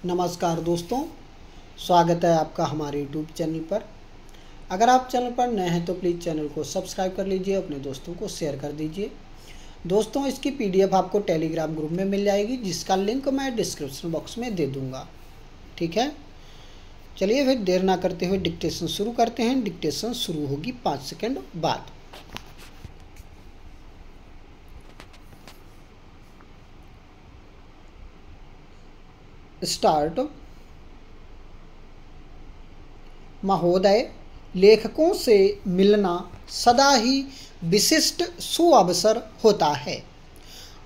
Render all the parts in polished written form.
नमस्कार दोस्तों, स्वागत है आपका हमारे यूट्यूब चैनल पर। अगर आप चैनल पर नए हैं तो प्लीज़ चैनल को सब्सक्राइब कर लीजिए, अपने दोस्तों को शेयर कर दीजिए। दोस्तों, इसकी पीडीएफ आपको टेलीग्राम ग्रुप में मिल जाएगी, जिसका लिंक मैं डिस्क्रिप्शन बॉक्स में दे दूँगा। ठीक है, चलिए फिर देर ना करते हुए डिक्टेशन शुरू करते हैं। डिक्टेशन शुरू होगी 5 सेकेंड बाद। स्टार्ट। महोदय, लेखकों से मिलना सदा ही विशिष्ट सुअवसर होता है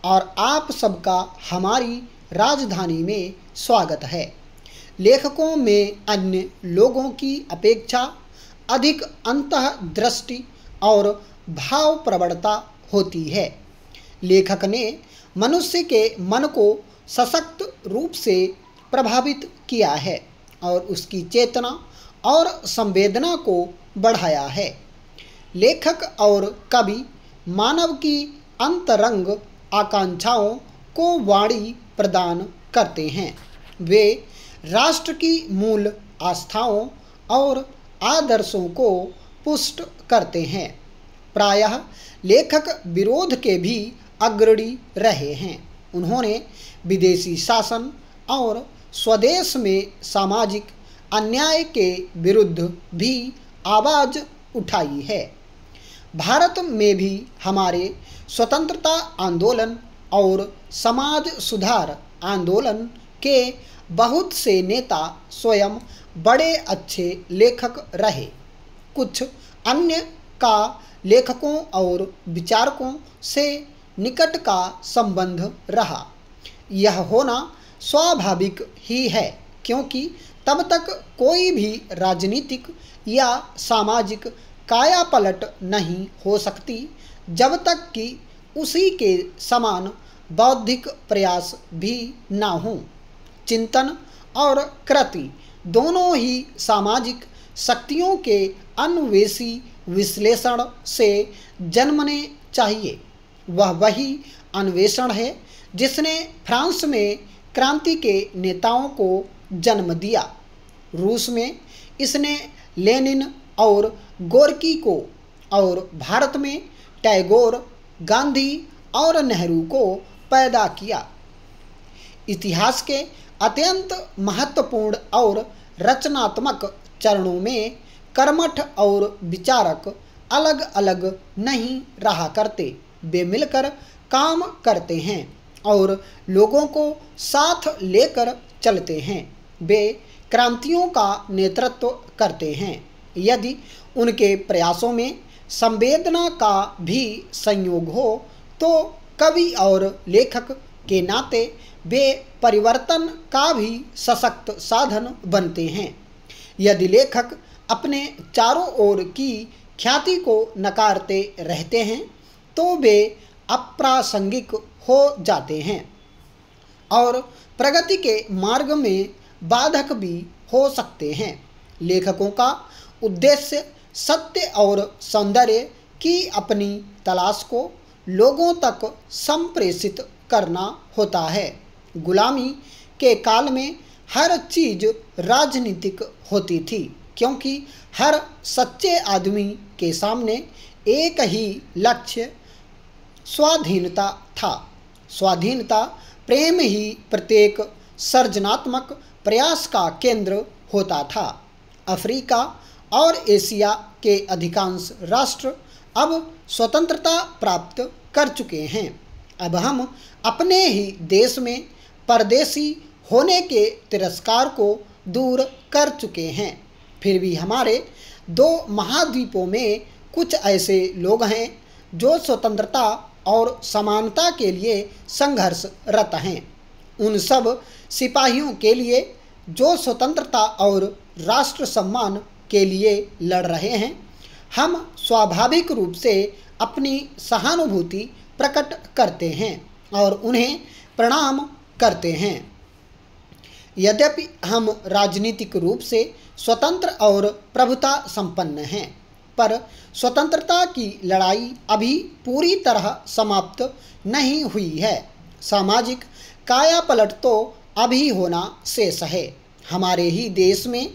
और आप सबका हमारी राजधानी में स्वागत है। लेखकों में अन्य लोगों की अपेक्षा अधिक अंतःदृष्टि और भाव प्रवणता होती है। लेखक ने मनुष्य के मन को सशक्त रूप से प्रभावित किया है और उसकी चेतना और संवेदना को बढ़ाया है। लेखक और कवि मानव की अंतरंग आकांक्षाओं को वाणी प्रदान करते हैं। वे राष्ट्र की मूल आस्थाओं और आदर्शों को पुष्ट करते हैं। प्रायः लेखक विरोध के भी अग्रणी रहे हैं। उन्होंने विदेशी शासन और स्वदेश में सामाजिक अन्याय के विरुद्ध भी आवाज़ उठाई है। भारत में भी हमारे स्वतंत्रता आंदोलन और समाज सुधार आंदोलन के बहुत से नेता स्वयं बड़े अच्छे लेखक रहे। कुछ अन्य का लेखकों और विचारकों से निकट का संबंध रहा। यह होना स्वाभाविक ही है, क्योंकि तब तक कोई भी राजनीतिक या सामाजिक कायापलट नहीं हो सकती जब तक कि उसी के समान बौद्धिक प्रयास भी ना हों। चिंतन और कृति दोनों ही सामाजिक शक्तियों के अन्वेषी विश्लेषण से जन्मने चाहिए। वह वही अन्वेषण है जिसने फ्रांस में क्रांति के नेताओं को जन्म दिया। रूस में इसने लेनिन और गोर्की को, और भारत में टैगोर, गांधी और नेहरू को पैदा किया। इतिहास के अत्यंत महत्वपूर्ण और रचनात्मक चरणों में कर्मठ और विचारक अलग अलग नहीं रहा करते। वे मिलकर काम करते हैं और लोगों को साथ लेकर चलते हैं। वे क्रांतियों का नेतृत्व करते हैं। यदि उनके प्रयासों में संवेदना का भी संयोग हो तो कवि और लेखक के नाते वे परिवर्तन का भी सशक्त साधन बनते हैं। यदि लेखक अपने चारों ओर की ख्याति को नकारते रहते हैं तो वे अप्रासंगिक हो जाते हैं और प्रगति के मार्ग में बाधक भी हो सकते हैं। लेखकों का उद्देश्य सत्य और सौंदर्य की अपनी तलाश को लोगों तक संप्रेषित करना होता है। गुलामी के काल में हर चीज़ राजनीतिक होती थी, क्योंकि हर सच्चे आदमी के सामने एक ही लक्ष्य स्वाधीनता था। स्वाधीनता प्रेम ही प्रत्येक सृजनात्मक प्रयास का केंद्र होता था। अफ्रीका और एशिया के अधिकांश राष्ट्र अब स्वतंत्रता प्राप्त कर चुके हैं। अब हम अपने ही देश में परदेशी होने के तिरस्कार को दूर कर चुके हैं। फिर भी हमारे दो महाद्वीपों में कुछ ऐसे लोग हैं जो स्वतंत्रता और समानता के लिए संघर्षरत हैं। उन सब सिपाहियों के लिए जो स्वतंत्रता और राष्ट्र सम्मान के लिए लड़ रहे हैं, हम स्वाभाविक रूप से अपनी सहानुभूति प्रकट करते हैं और उन्हें प्रणाम करते हैं। यद्यपि हम राजनीतिक रूप से स्वतंत्र और प्रभुता संपन्न हैं, पर स्वतंत्रता की लड़ाई अभी पूरी तरह समाप्त नहीं हुई है। सामाजिक कायापलट तो अभी होना शेष है। हमारे ही देश में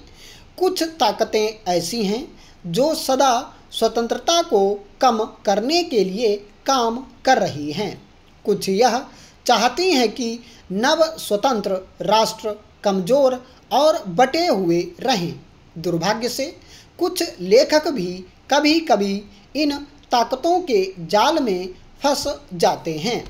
कुछ ताकतें ऐसी हैं जो सदा स्वतंत्रता को कम करने के लिए काम कर रही हैं। कुछ यह चाहती हैं कि नव स्वतंत्र राष्ट्र कमज़ोर और बटे हुए रहें। दुर्भाग्य से कुछ लेखक भी कभी कभी इन ताकतों के जाल में फंस जाते हैं।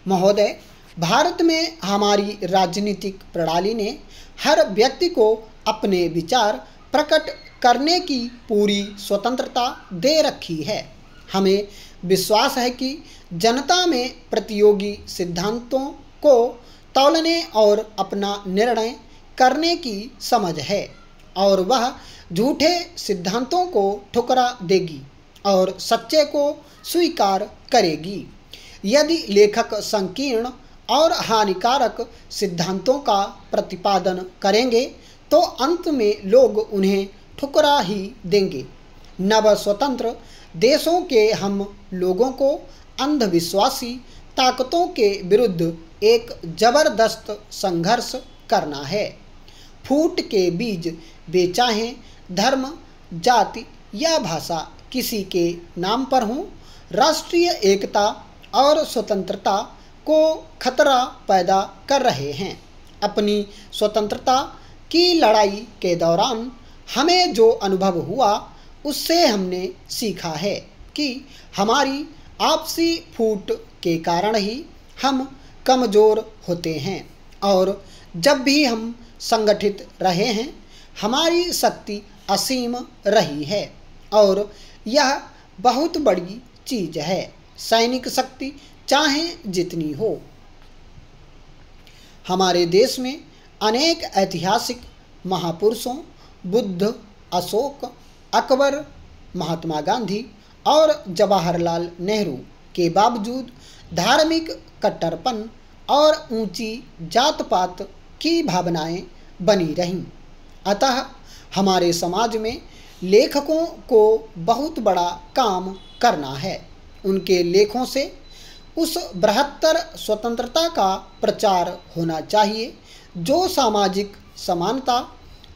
महोदय, भारत में हमारी राजनीतिक प्रणाली ने हर व्यक्ति को अपने विचार प्रकट करने की पूरी स्वतंत्रता दे रखी है। हमें विश्वास है कि जनता में प्रतियोगी सिद्धांतों को तौलने और अपना निर्णय करने की समझ है और वह झूठे सिद्धांतों को ठुकरा देगी और सच्चे को स्वीकार करेगी। यदि लेखक संकीर्ण और हानिकारक सिद्धांतों का प्रतिपादन करेंगे तो अंत में लोग उन्हें ठुकरा ही देंगे। नव स्वतंत्र देशों के हम लोगों को अंधविश्वासी ताकतों के विरुद्ध एक जबरदस्त संघर्ष करना है। फूट के बीज बेचाहे धर्म, जाति या भाषा किसी के नाम पर हों, राष्ट्रीय एकता और स्वतंत्रता को खतरा पैदा कर रहे हैं। अपनी स्वतंत्रता की लड़ाई के दौरान हमें जो अनुभव हुआ उससे हमने सीखा है कि हमारी आपसी फूट के कारण ही हम कमज़ोर होते हैं और जब भी हम संगठित रहे हैं हमारी शक्ति असीम रही है और यह बहुत बड़ी चीज़ है। सैनिक शक्ति चाहे जितनी हो। हमारे देश में अनेक ऐतिहासिक महापुरुषों बुद्ध, अशोक, अकबर, महात्मा गांधी और जवाहरलाल नेहरू के बावजूद धार्मिक कट्टरपन और ऊंची जात पात की भावनाएं बनी रहीं। अतः हमारे समाज में लेखकों को बहुत बड़ा काम करना है। उनके लेखों से उस बृहत्तर स्वतंत्रता का प्रचार होना चाहिए जो सामाजिक समानता,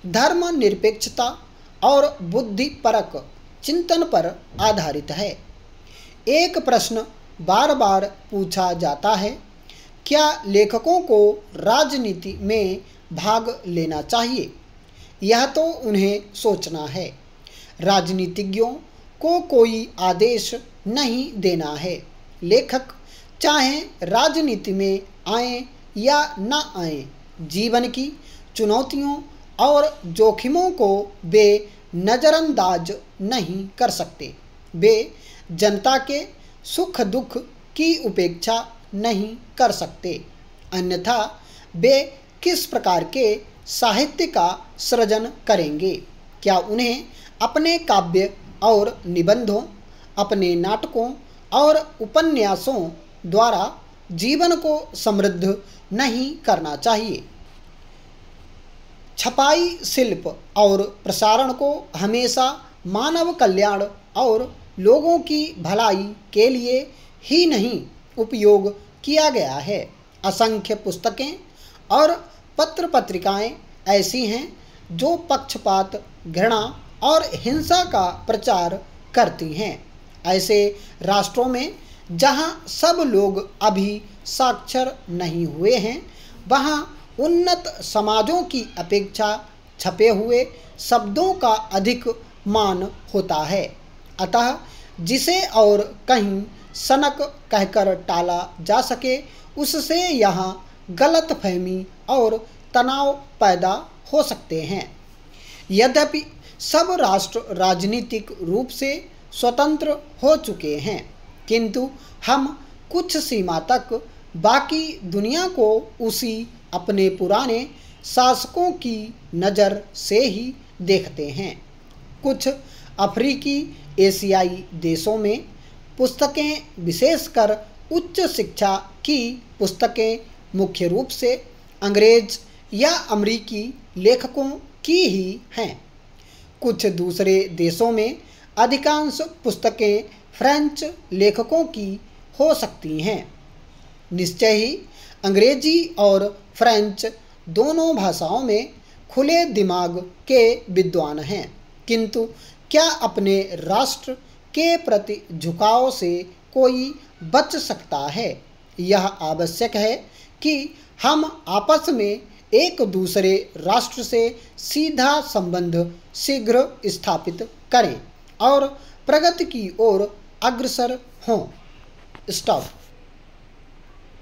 धर्मनिरपेक्षता और बुद्धिपरक चिंतन पर आधारित है। एक प्रश्न बार बार पूछा जाता है, क्या लेखकों को राजनीति में भाग लेना चाहिए? यह तो उन्हें सोचना है। राजनीतिज्ञों को कोई आदेश नहीं देना है। लेखक चाहे राजनीति में आएं या न आएं, जीवन की चुनौतियों और जोखिमों को वे नज़रअंदाज नहीं कर सकते। वे जनता के सुख दुख की उपेक्षा नहीं कर सकते, अन्यथा वे किस प्रकार के साहित्य का सृजन करेंगे? क्या उन्हें अपने काव्य और निबंधों, अपने नाटकों और उपन्यासों द्वारा जीवन को समृद्ध नहीं करना चाहिए? छपाई, शिल्प और प्रसारण को हमेशा मानव कल्याण और लोगों की भलाई के लिए ही नहीं उपयोग किया गया है। असंख्य पुस्तकें और पत्र पत्रिकाएं ऐसी हैं जो पक्षपात, घृणा और हिंसा का प्रचार करती हैं। ऐसे राष्ट्रों में जहां सब लोग अभी साक्षर नहीं हुए हैं, वहां उन्नत समाजों की अपेक्षा छपे हुए शब्दों का अधिक मान होता है। अतः जिसे और कहीं सनक कहकर टाला जा सके, उससे यहाँ गलतफहमी और तनाव पैदा हो सकते हैं। यद्यपि सब राष्ट्र राजनीतिक रूप से स्वतंत्र हो चुके हैं, किंतु हम कुछ सीमा तक बाकी दुनिया को उसी अपने पुराने शासकों की नज़र से ही देखते हैं। कुछ अफ्रीकी एशियाई देशों में पुस्तकें, विशेषकर उच्च शिक्षा की पुस्तकें, मुख्य रूप से अंग्रेज या अमेरिकी लेखकों की ही हैं। कुछ दूसरे देशों में अधिकांश पुस्तकें फ्रेंच लेखकों की हो सकती हैं। निश्चय ही अंग्रेजी और फ्रेंच दोनों भाषाओं में खुले दिमाग के विद्वान हैं, किंतु क्या अपने राष्ट्र के प्रति झुकाव से कोई बच सकता है? यह आवश्यक है कि हम आपस में एक दूसरे राष्ट्र से सीधा संबंध शीघ्र स्थापित करें और प्रगति की ओर अग्रसर हों। स्टॉप।